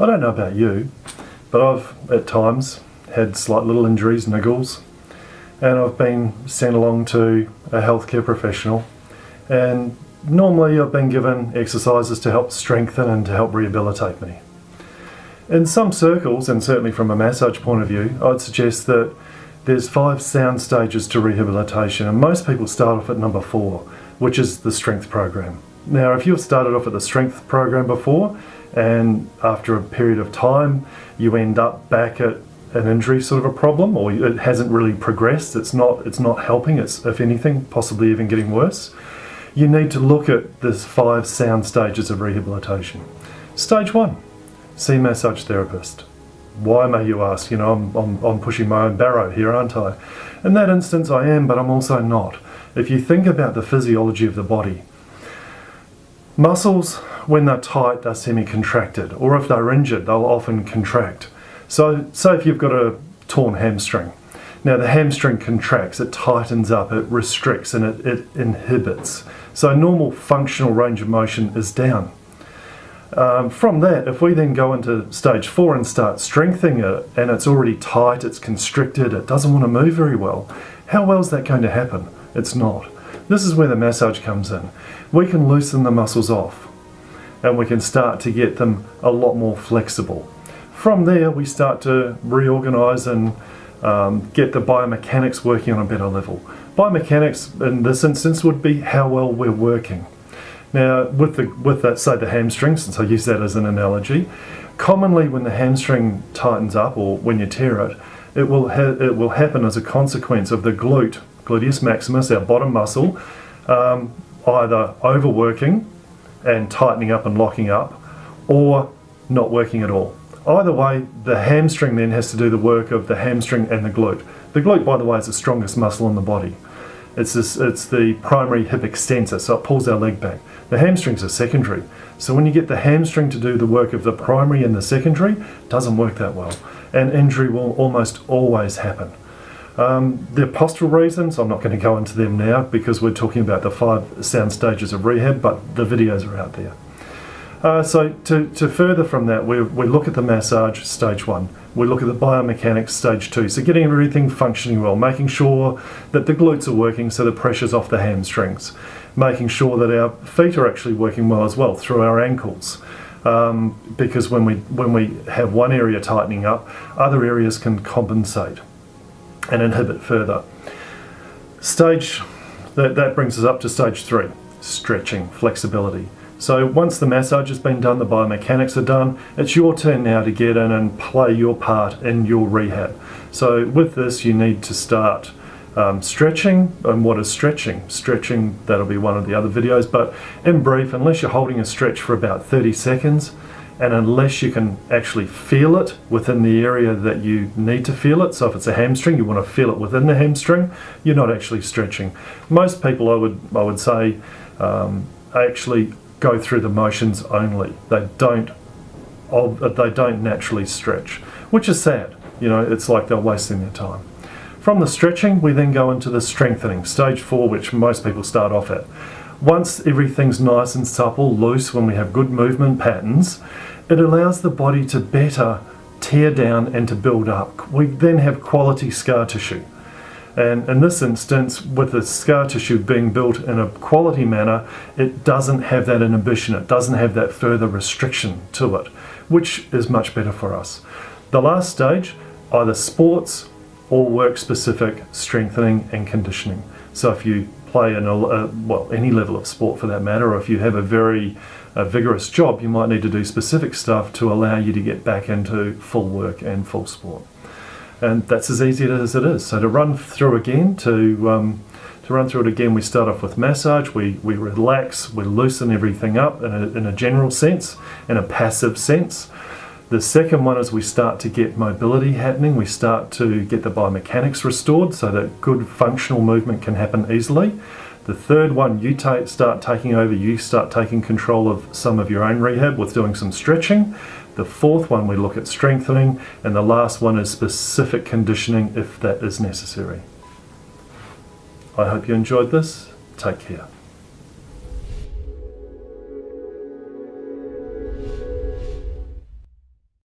I don't know about you, but I've at times had slight little injuries, niggles, and I've been sent along to a healthcare professional, and normally I've been given exercises to help strengthen and to help rehabilitate me. In some circles, and certainly from a massage point of view, I'd suggest that there's 5 sound stages to rehabilitation, and most people start off at number 4, which is the strength program. Now, if you've started off at the strength program before, and after a period of time you end up back at an injury sort of a problem, or it hasn't really progressed, it's not helping, it's, if anything, possibly even getting worse, you need to look at this 5 sound stages of rehabilitation. Stage 1, see a massage therapist. Why, may you ask? You know, I'm pushing my own barrow here, aren't I? In that instance I am, but I'm also not. If you think about the physiology of the body, muscles, when they're tight, they're semi-contracted, or if they're injured, they'll often contract. So, say if you've got a torn hamstring. Now the hamstring contracts, it tightens up, it restricts, and it inhibits. So normal functional range of motion is down. From that, if we then go into stage 4 and start strengthening it, and it's already tight, it's constricted, it doesn't want to move very well, how well is that going to happen? It's not. This is where the massage comes in. We can loosen the muscles off, and we can start to get them a lot more flexible. From there, we start to reorganize and get the biomechanics working on a better level. Biomechanics in this instance would be how well we're working. Now, with that, say the hamstring, since I use that as an analogy, commonly when the hamstring tightens up, or when you tear it, it will happen as a consequence of the gluteus maximus, our bottom muscle, either overworking and tightening up and locking up, or not working at all. Either way, the hamstring then has to do the work of the hamstring and the glute. The glute, by the way, is the strongest muscle in the body. It's the primary hip extensor, so it pulls our leg back. The hamstrings are secondary. So when you get the hamstring to do the work of the primary and the secondary, it doesn't work that well. And injury will almost always happen. The postural reasons, I'm not going to go into them now because we're talking about the 5 sound stages of rehab, but the videos are out there. So to further from that, we look at the massage, stage 1. We look at the biomechanics, stage 2. So getting everything functioning well, making sure that the glutes are working so the pressure's off the hamstrings, making sure that our feet are actually working well as well through our ankles. Because when we have one area tightening up, other areas can compensate and inhibit further. That brings us up to stage 3, stretching, flexibility. So once the massage has been done, the biomechanics are done, it's your turn now to get in and play your part in your rehab. So with this, you need to start stretching. And what is stretching? Stretching, that'll be one of the other videos, but in brief, unless you're holding a stretch for about 30 seconds, and unless you can actually feel it within the area that you need to feel it, so if it's a hamstring, you want to feel it within the hamstring, you're not actually stretching. Most people, I would say, actually go through the motions only. They don't naturally stretch, which is sad. You know, it's like they're wasting their time. From the stretching, we then go into the strengthening, stage 4, which most people start off at. Once everything's nice and supple, loose, when we have good movement patterns, it allows the body to better tear down and to build up. We then have quality scar tissue. And in this instance, with the scar tissue being built in a quality manner, it doesn't have that inhibition, it doesn't have that further restriction to it, which is much better for us. The last stage, either sports or work-specific strengthening and conditioning. So if you play in any level of sport for that matter, or if you have a very vigorous job, you might need to do specific stuff to allow you to get back into full work and full sport. And that's as easy as it is. So to run through again, we start off with massage, we relax, we loosen everything up in a general sense, in a passive sense. The second one is we start to get mobility happening, we start to get the biomechanics restored so that good functional movement can happen easily. The third one, you start taking over, you start taking control of some of your own rehab with doing some stretching. The fourth one, we look at strengthening, and the last one is specific conditioning if that is necessary. I hope you enjoyed this. Take care.